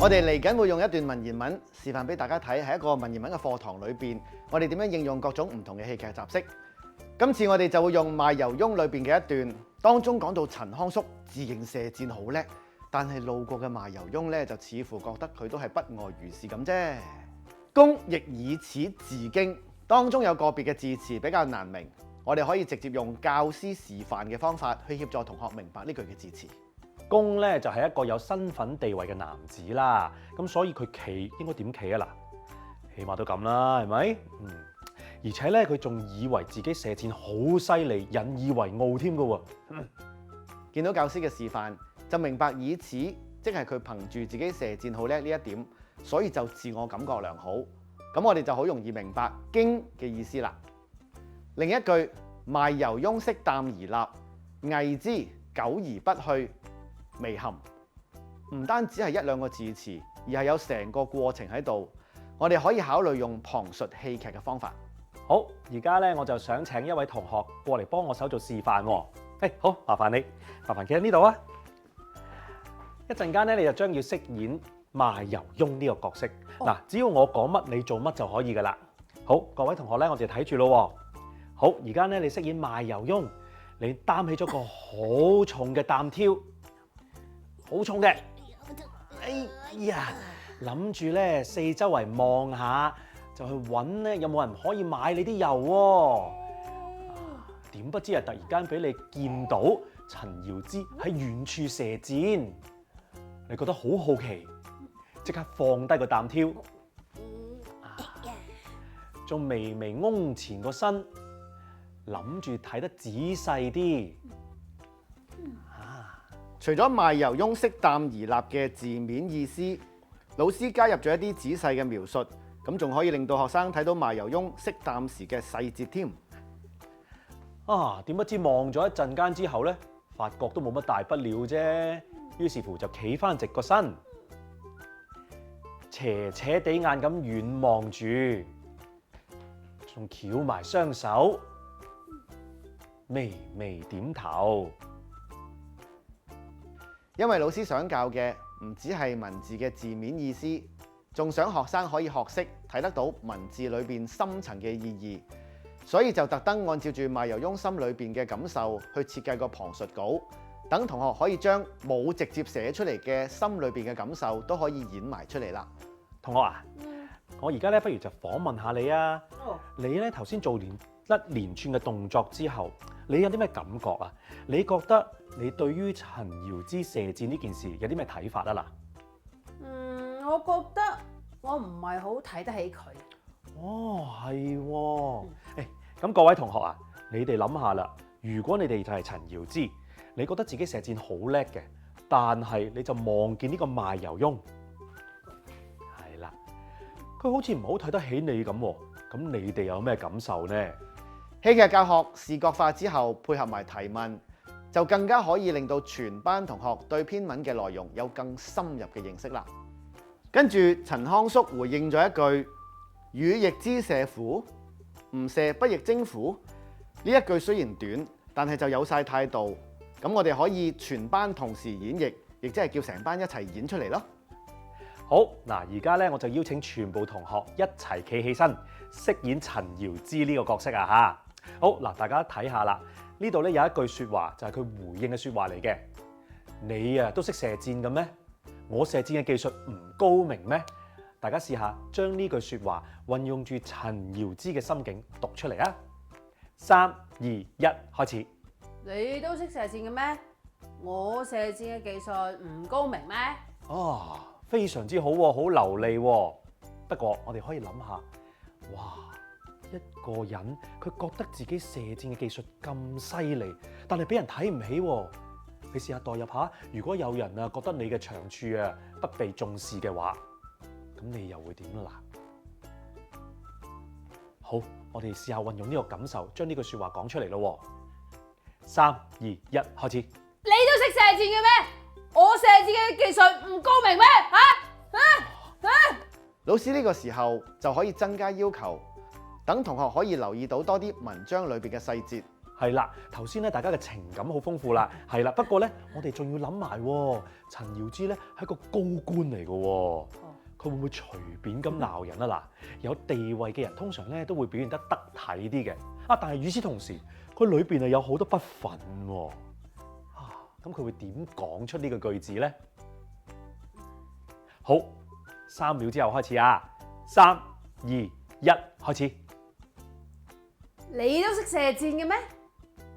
我哋嚟緊會用一段文言文示範俾大家睇，喺一個文言文嘅課堂裏邊，我哋點樣應用各種唔同嘅戲劇雜式。今次我哋就會用賣油翁裏邊嘅一段，當中講到陳康叔自認射箭好叻，但係路過嘅賣油翁咧就似乎覺得佢都係不外如是咁啫。公亦以此自經，當中有個別嘅字詞比較難明，我哋可以直接用教師示範嘅方法去協助同學明白呢句嘅字詞。公咧就係一個有身份地位嘅男子啦，咁所以佢企應該點企啊？嗱，起碼都咁啦，係咪？而且咧佢仲以為自己射箭好犀利，引以為傲添㗎喎。見到教師嘅示範，就明白以此即係佢憑住自己射箭好叻呢一點，所以就自我感覺良好。咁我哋就好容易明白經嘅意思啦。另一句賣油翁適淡而立，偽之久而不去，微含，唔單止係一兩個字詞，而係有成個過程喺度。我哋可以考慮用旁述戲劇嘅方法。好，而家咧我就想請一位同學過嚟幫我手做示範喎。好，麻煩你，麻煩企喺呢度啊。一陣間咧，你就將要飾演賣油翁呢個角色。嗱，只要我講乜，你做乜就可以噶啦。好，各位同學咧，我哋睇住咯。好，而家咧你飾演賣油翁，你擔起咗個好重嘅擔挑。好重嘅，哎呀，諗住咧四周圍望下，就去揾咧有冇人可以買你啲油喎。點不知啊，突然間俾你見到陳堯之喺遠處射箭，你覺得好好奇，即刻放低個擔挑，仲微微嗡前個身，諗住睇得仔細啲。除咗賣油翁適淡而立嘅字面意思，老師加入咗一啲仔細嘅描述，咁仲可以令到學生睇到賣油翁適淡時嘅細節添。點不知望咗一陣間之後咧，發覺都冇乜大不了啫。於是乎就企翻直個身，斜斜地眼咁遠望住，仲翹埋雙手，微微點頭。因為老師想教嘅唔只係文字嘅字面意思，仲想學生可以學識睇得到文字裏邊深層嘅意義，所以就特登按照住賣油翁心裏邊嘅感受去設計個旁述稿，等同學可以將冇直接寫出嚟嘅心裏邊嘅感受都可以演埋出嚟啦。同學啊，我而家咧不如就訪問下你啊。你咧頭先做一連串嘅動作之後，你有啲咩感覺啊？你覺得你對於陳堯之射箭呢件事有啲咩睇法啊？嗱，我覺得我唔係好睇得起佢。係喎。咁各位同學啊，你哋諗下啦，如果你哋就係陳堯之，你覺得自己射箭好叻嘅，但係你就望見呢個賣油翁，係啦，佢好似唔好睇得起你咁喎，咁你哋有咩感受呢？戲劇教學視覺化之後，配合埋提問，就更加可以令到全班同學對篇文嘅內容有更深入嘅認識啦。跟住陳康叔回應咗一句：汝亦知射乎？唔射不亦精乎？呢一句雖然短，但係就有晒態度。咁我哋可以全班同時演繹，亦即係叫成班一齊演出嚟咯。好，嗱，而家咧我就邀請全部同學一齊企起身，飾演陳堯之呢個角色啊嚇！好嗱，大家睇下啦，呢度咧有一句説話就係佢回應嘅説話嚟嘅。你啊都識射箭嘅咩？我射箭嘅技術唔高明咩？大家試下將呢句説話運用住陳堯之嘅心境讀出嚟啊！3、2、1，開始。你都識射箭嘅咩？我射箭嘅技術唔高明咩？非常之好喎，好流利喎。不過我哋可以諗下，哇！一個人佢覺得自己射箭嘅技術咁犀利，但係俾人睇唔起喎。你試下代入下，如果有人啊覺得你嘅長處啊不被重視嘅話，咁你又會點啦？好，我哋試下運用呢個感受，將呢句説話講出嚟咯。3、2、1，開始。你都識射箭嘅咩？我射箭嘅技術唔高明咩？老師呢個時候就可以增加要求，等同學可以留意到多啲文章裏邊嘅細節，係啦，頭先咧大家嘅情感好豐富啦，係啦。不過咧，我哋仲要諗埋喎，陳瑤之咧係個高官嚟嘅喎，佢會唔會隨便咁鬧人啊？嗱，有地位嘅人通常咧都會表現得得體啲嘅，啊，但係與此同時，佢裏邊係有好多不忿喎，啊，咁佢會點講出呢個句子咧？好，3秒之後開始啊！3、2、1，開始。你都識射箭嘅咩？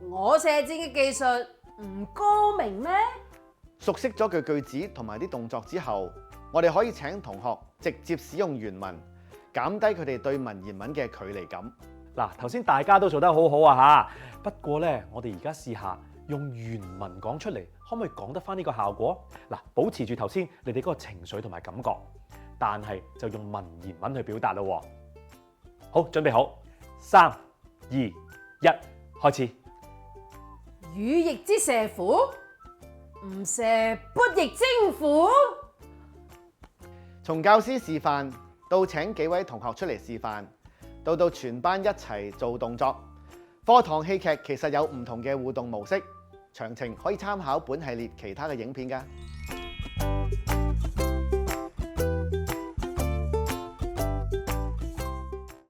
我射箭嘅技術唔高明咩？熟悉咗句子同埋啲動作之後，我哋可以請同學直接使用原文，減低佢哋對文言文嘅距離感。嗱，頭先大家都做得好好啊嚇，不過咧，我哋而家試下用原文講出嚟，可唔可以講得返呢個效果？嗱，保持住頭先你哋嗰個情緒同埋感覺，但係就用文言文去表達咯。好，準備好，3、2、1，開始。羽翼之射虎，唔射不亦精乎？從教師示範到請幾位同學出嚟示範，到全班一齊做動作，課堂戲劇其實有唔同嘅互動模式，詳情可以參考本系列其他嘅影片㗎。